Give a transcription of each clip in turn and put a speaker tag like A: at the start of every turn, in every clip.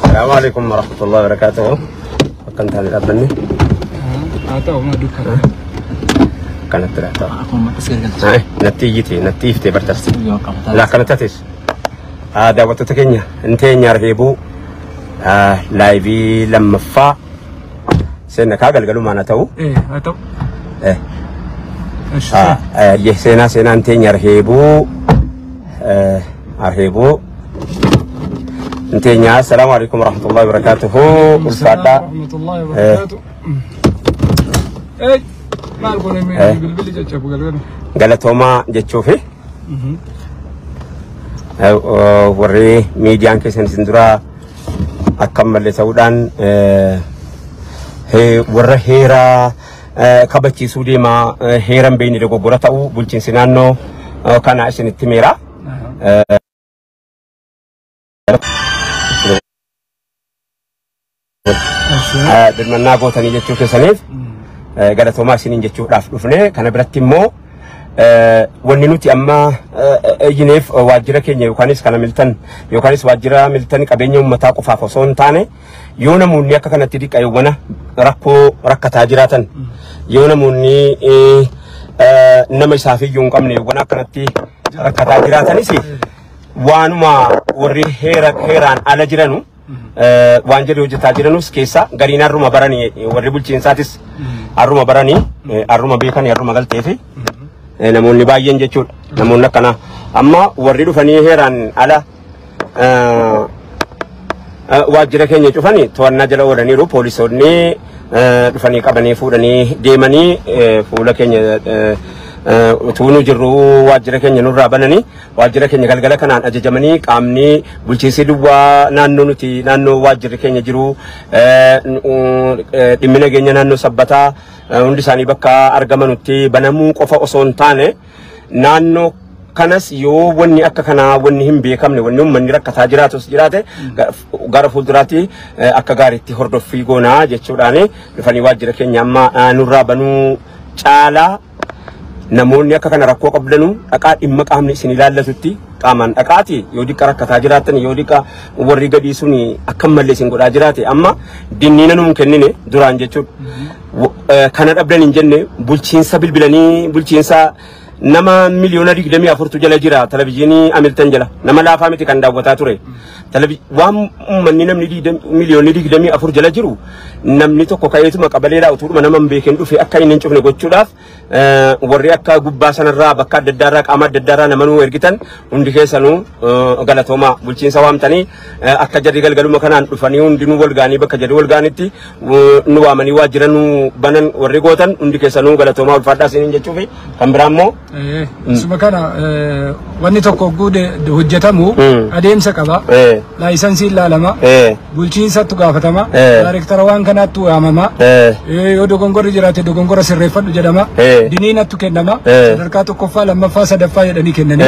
A: السلام عليكم ورحمة الله وبركاته. كنت هذا الأبني.
B: أتاه ما دوكا.
A: كانت ترى.
B: أكون ما تسير.
A: نتيجتي برتست. لا كانت تتش. هذا وقت تكينيا. أنتين يرهبوا. لايفي لما فا. سنة كاغل قالوا ما نتاو.
B: إيه أتاو.
A: سنة أنتين يرهبوا. أرهبوا. انتينيا السلام عليكم ورحمة الله وبركاته.
B: السلام ورحمة الله وبركاته. إيه ما أقول إني بالبلي جتشوف
A: قالتهما جتشوفي. وري ميديان كيسن سندرا أكمل لسودان ورا هيرا كبتشي سودي ما هيرا بيني لغو براتاو بلشين سنانو كان عشان التميرا. بالمنا قوتني جتشو كسنيف قالت وما سنين جتشو راف رفني كان برتمو وننوتي أما جنيف واجرة كني يوكانيس كان ملتن يوكانيس واجرة ملتن كبينيوم متاقو فافوسون تاني يونا موني كنا تديك أيوانا ركتا جراتن يونا موني نما يسافي يوم كمني يوكانا كنا تي ركتا جراتن سي وانما وري هيران على جرانو وانجلو جتاجرنوس كيسا غارينا روما براني وريبول تشينساتيس اروما براني اروما بيكاني اروما غلتيفي نموني باين جيتشول نمون نكنا اما وريدو فني هيران على واجره كيني تشوفاني تونا جلا وراني رو بوليسوني فني كابني فوداني ديماني فولا كيني تونو جرو واجره كيني نور رابناني واجره كيني غلغلا كنان اججمني قامني بلچيسي دوا نانو نتي نانو واجره كيني جرو دمنا غيني نانو سبتا hundi isaanii bakka argamanutti banamuu qofa osoo hin taane naannoo kanas yoo wanni akka kanaa wanni hin beekamne wanni uummanni rakkataa jiraatus jiraate gara fuulduraatti akka gaariitti hordoffii goonaa jechuudhaan dhufanii waajjira keenya amma nurraa banuu caalaa namoonni akka kana rakkoo qabdanu dhaqaa dhimma qaamni isin ilaallatutti qaamaan dhaqaati yoo dikka rakkataa jiraatan yoo dikka warri gadii suni akka malee isin godhaa jiraate amma dinniina nuun kennine duraan jechuudha kana dhabdan hin jenne bulchiinsa bilbilanii bulchiinsa nama miliyoona 24 jala jira televiziyoonii Amiltan jala nama laafaa miti kan daawwataa ture waan uummanni namni miliyoonni 24 jala jiru namni tokko ka'eetuma qabaleedhaa utuudhuma nama hin beekin dhufe akka inni hin cufne gochuudhaaf warri akka gubbaa sanarraa bakka adda addaarraa qaama adda addaarraa namanuu ergitan hundi keessanuu galatooma bulchiinsa waamtanii akka jarri galgaluma kanaan dhufanii hundinuu walgaanii bakka jarri walgaanitti nu waamanii waajjira nu banan warri gootan hundi keessanuu galatooma ulfaadhaa isiniin jechuufi kan biraa immoo
B: suma kana wanni tokko guude hojjetamu adeemsa qaba laayisansii ilaalama bulchiinsattu gaafatama daayirektara waan kanaattu waamama yoo dogongorri jiraate dogongora sirreeffadhu jedhama diniinattu kennama sadarkaa tokkoffaa lammaffaa sadaffaa jedhanii kennanii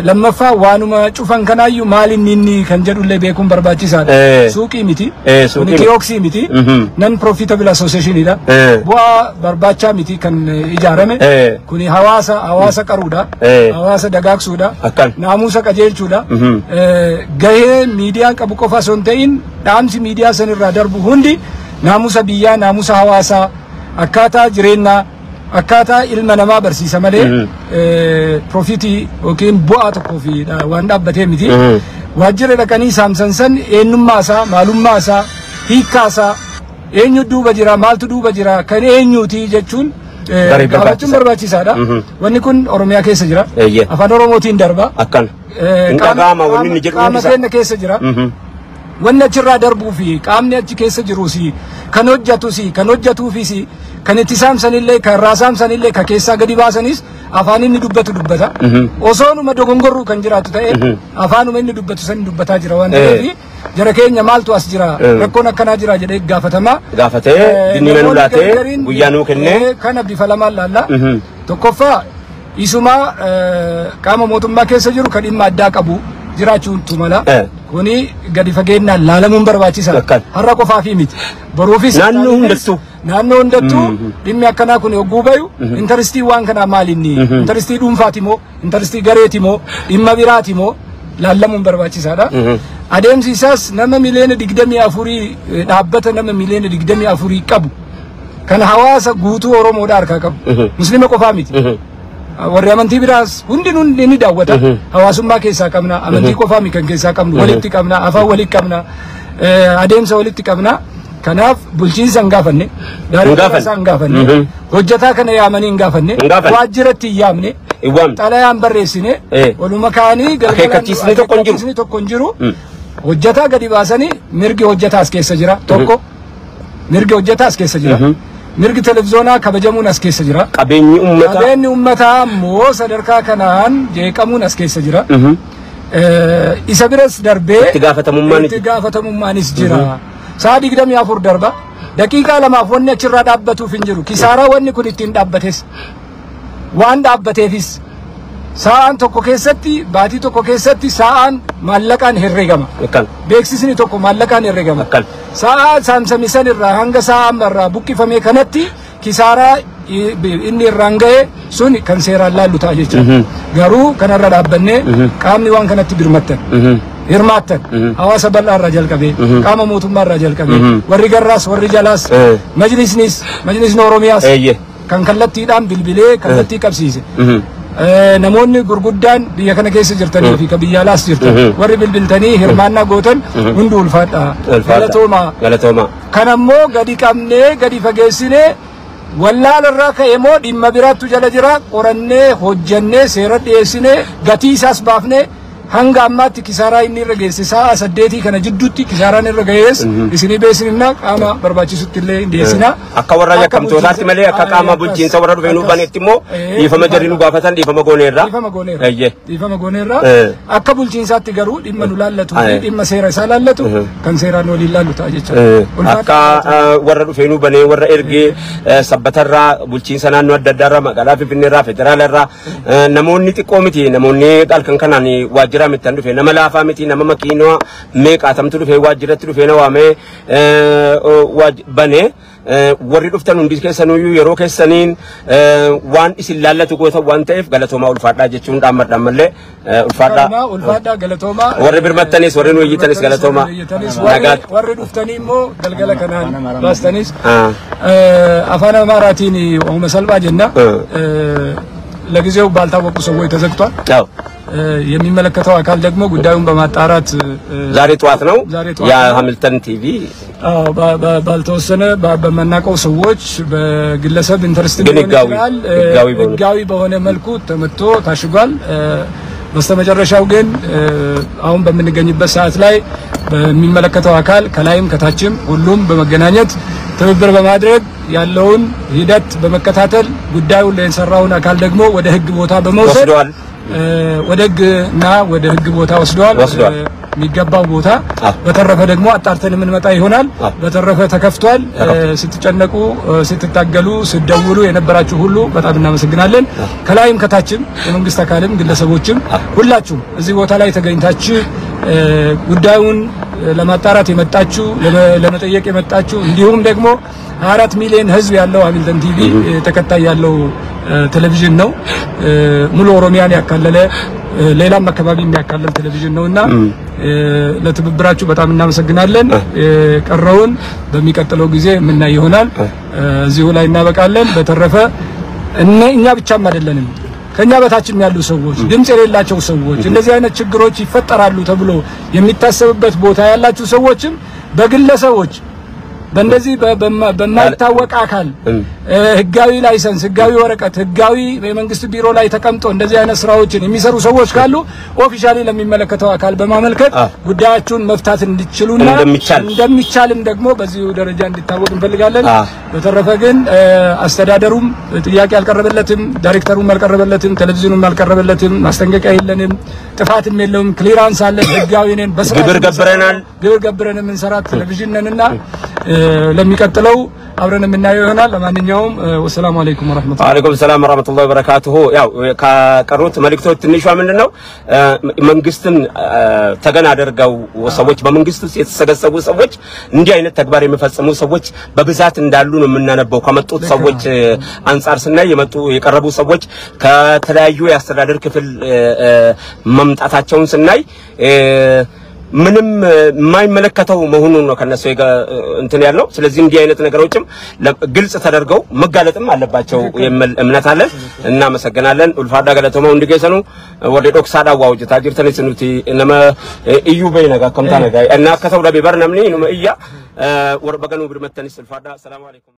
B: lammaffaa waanuma cufan kanaayyuu maaliin inni kan jedhullee beekuun barbaachisaadha suuqii miti kuni kiyooksii miti non profitable association idha bu'aa barbaachaa miti kan ijaarame kuni hawaasa qaruudha hawaasa dagaagsuudha naamusa qajeelchuudha gahee miidiyaan qabu qofa osoo hin ta'in dhaamsi miidiyaa sanirraa darbu hundi naamusa biyyaa naamusa hawaasaa akkaataa jireenyaa akkaataa ilma namaa barsiisa malee profitii yookiin bu'aa tokkoo fi waan dhaabbatee miti waajjira dhaqanii saamsansan eenyummaa isaa maalummaa isaa hiikkaa isaa eenyu duuba jira maaltu duuba jira kan eenyuuti jechuun gaafachuun barbaachisaadha wanni kun oromiyaa keessa jira afaan oromootiin darba
A: akkan
B: qaama keenya keessa jira wanni achirraa darbuu fi qaamni achi keessa jiruus kan hojjatuufis kan itti saamsanillee kan irraa saamsanillee kan keessaa gadi baasanis afaan inni dubbata osoonuma dogongorruu kan jiraatu ta'e afaanuma inni dubbatu san dubbataa jira waan ta'eef jara keenya maaltu as jira rakkoon akkanaa jira jedhee gaafatee
A: dinniina nu laatee guyyaa nuu kennee
B: kana bifa lamaan laalla tokkoffaa isuma qaama mootummaa keessa jiru kan dhimma addaa qabu jiraachuun tumala kuni gadi fageenyaan laalamuun barbaachisaadha har'a qofaa fi miti boruufis naannoo hundattuu dhimmi akkanaa kun yogguu bayu intarestii waan kanaa maalinni intarestii dhuunfaati moo intarestii gareeti moo dhimma biraati moo laallamuun barbaachisaadha. Adeemsi isaas nama miliyoona 24 dhaabbata nama miliyoona 24 qabu kan hawaasa guutuu Oromoodha harkaa qabu. Muslima qofaa miti. Warri amantii biraas hundi ni daawwata. Hawaasummaa keessaa qabna, amantii qofaa miti kan keessaa qabnu, walitti qabna, afaan walitti qabna, adeemsa walitti qabna. Kanaaf bulchiinsa hin gaafanne, daarii hin gaafanne, hojjetaa kana yaamanii hin gaafanne, waajjiratti hin yaamne, xalayaan barreessine, waluma kaanii
A: akeekkachiisni
B: tokko hin jiru. Hojjetaa gadi baasanii mirgi hojjetaa as keessa jira tokko, mirgi hojjetaa as keessa jira. Mirgi televizoonaa kabajamuun as keessa jira. Qabeenyi uummataa ammoo sadarkaa kanaan jeeqamuun as keessa jira. Isa biras darbee itti gaafatamummaanis jira. Sa'a 24 darba daqiiqaa 2 wanni achirraa dhaabbatuuf hin jiru. Kisaaraa wanni kun ittiin dhaabbates waan dhaabbateefis sa'aan tokko keessatti baatii tokko keessatti sa'aan maallaqaan herregama. Beeksisni tokko maallaqaan herregama. Sa'a saamsamisan irraa hanga sa'a ammarraa buqqifamee kanatti kisaaraa inni irraan ga'e sun kan seeraan laallu ta'a jechuudha. Garuu kanarra dhaabbannee qaamni waan kanatti birmattan. Hirmaattan hawaasa bal'aarraa jalqabee qaama mootummaarraa jalqabee warri garraas warri jalaas majlisni Oromiyaas kan kallattiidhaan bilbilee kallattii qabsiise. Namoonni gurguddaan biyya kana keessa jirtanii fi kan biyya alaas jirtan warri bilbiltanii hirmaannaa gootan hundi ulfaadha. Galatooma. Kan ammoo gadi qabnee gadi fageessinee wallaalarraa ka'e moo dhimma biraattu jala jira qorannee hojjannee seera dhiyeessinee gatii isaas baafnee hanga ammaatti kisaaraa inni irra geesse sa'a 8 kana jidduutti kisaaraan irra ga'ees isinii beeksifna qaama barbaachisutti illee dhiyeessina.
A: Akka warra yakkamtootaatti malee akka qaama bulchiinsa warra dhufee nu banetti immoo dhiifama jarri nu gaafatan dhiifama gooneerra. Dhiifama gooneerra. Akka bulchiinsaatti garuu dhimma nu laallatu dhimma seera isaa laallatu kan seeraan waliin laallu ta'a jechuudha. Akka warra dhufee nu banee warra ergee sabbatarraa bulchiinsa naannoo adda addaarraa magaalaa Finfinneerraa federaalarraa namoonni xiqqoo miti namoonni halkan kanaan waajjira mitan dhufe nama laafaa miti nama makiinoo meeqaatamtu dhufe waajjiratti dhufe na waamee banee warri dhuftan hundi keessanuyyuu yeroo keessaniin waan isin laallatu goota waan ta'eef galatoomaa ulfaadhaa jechuun dhaammadhaan mallee
B: ulfaadhaa galatoomaa
A: warri birmattanis warri nu eeyyitanis galatoomaa
B: warri dhuftanii immoo galgala kanaan baastanis afaan amaaraatiin ooma salphaa jenna ለጊዜው ባልታወቁ ሰዎች ተዘግቷል። የሚመለከተው አካል ደግሞ ጉዳዩን በማጣራት
A: ዛሬ ጠዋት ነው የሃሚልተን ቲቪ
B: ባልተወሰነ በመናቀው ሰዎች በግለሰብ ኢንተረስት ህጋዊ በሆነ መልኩ ተመቶ ታሽጓል። በስተመጨረሻው ግን አሁን በምንገኝበት ሰዓት ላይ በሚመለከተው አካል ከላይም ከታችም ሁሉም በመገናኘት ትብብር በማድረግ ያለውን ሂደት በመከታተል ጉዳዩን ለሰራውን አካል ደግሞ ወደ ህግ ቦታ በመውሰድ ወደ ህግ ቦታ ወስደዋል የሚገባው ቦታ። በተረፈ ደግሞ አጣርተን የምንመጣ ይሆናል። በተረፈ ተከፍቷል። ስትጨነቁ ስትታገሉ ስትደውሉ የነበራችሁ ሁሉ በጣም እናመሰግናለን። ከላይም ከታችም የመንግስት አካልም ግለሰቦችም ሁላችሁም እዚህ ቦታ ላይ ተገኝታችሁ ጉዳዩን ለማጣራት የመጣችሁ ለመጠየቅ የመጣችሁ እንዲሁም ደግሞ 4 ሚሊዮን ህዝብ ያለው ሃሚልተን ቲቪ ተከታይ ያለው ቴሌቪዥን ነው። ሙሉ ኦሮሚያን ያካለለ ሌላም አካባቢ የሚያካለል ቴሌቪዥን ነውና ለትብብራችሁ በጣም እናመሰግናለን። ቀረውን በሚቀጥለው ጊዜ ምን ይሆናል እዚሁ ላይ እናበቃለን። በተረፈ እኛ ብቻም አይደለንም ከኛ በታችም ያሉ ሰዎች ድምጽ የሌላቸው ሰዎች እንደዚህ አይነት ችግሮች ይፈጠራሉ ተብሎ የሚታሰብበት ቦታ ያላችሁ ሰዎችም በግለሰቦች በእንደዚህ በማይታወቅ አካል ህጋዊ ላይሰንስ ህጋዊ ወረቀት ህጋዊ የመንግስት ቢሮ ላይ ተቀምጦ እንደዚህ አይነት ስራዎችን የሚሰሩ ሰዎች ካሉ ኦፊሻሊ ለሚመለከተው አካል በማመልከት ጉዳያችሁን መፍታት እንድትችሉና እንደሚቻልም ደግሞ በዚህ ደረጃ እንድታወቅ እንፈልጋለን። በተረፈ ግን አስተዳደሩም ጥያቄ አልቀረበለትም፣ ዳይሬክተሩም አልቀረበለትም፣ ቴሌቪዥኑም አልቀረበለትም፣ ማስጠንቀቂያ የለንም፣ ጥፋትም የለውም፣ ክሊራንስ አለ፣ ህጋዊ ነን፣ በስራ ግብር ገብረናል፣ ግብር ገብረን የምንሰራ ቴሌቪዥን ነንና ለሚቀጥለው አብረን የምናየው ይሆናል ለማንኛውም ወሰላሙ አለይኩም ወራህመቱላሂ
A: ወአለይኩም ሰላም ወራህመቱላሂ ወበረካቱሁ ያው ከቀሩት መልእክቶች ትንሿ ምንድነው መንግስትን ተገና አድርገው ሰዎች በመንግስት ውስጥ የተሰገሰቡ ሰዎች እንዲህ አይነት ተግባር የሚፈጽሙ ሰዎች በብዛት እንዳሉ ነው የምናነበው ከመጡት ሰዎች አንፃር ስናይ የቀረቡ ሰዎች ከተለያዩ የአስተዳደር ክፍል መምጣታቸውን ስናይ ምንም የማይመለከተው መሆኑን ነው ከነሱ እንትን ያለው ስለዚህ እንዲህ አይነት ነገሮችም ግልጽ ተደርገው መጋለጥም አለባቸው የሚል እምነት አለን እና መሰገናለን ኡልፋዳ ገለተማው እንዲገሰኑ ወደ ዶክሳዳ ዋውጅ ታጅርተን ስኑቲ ለማ እዩ በይነጋ ከምታ ነጋ እና ከተው ለበርናምኒ ነው እያ ወርበገኑ ብርመተንስ ኡልፋዳ ሰላም አለይኩም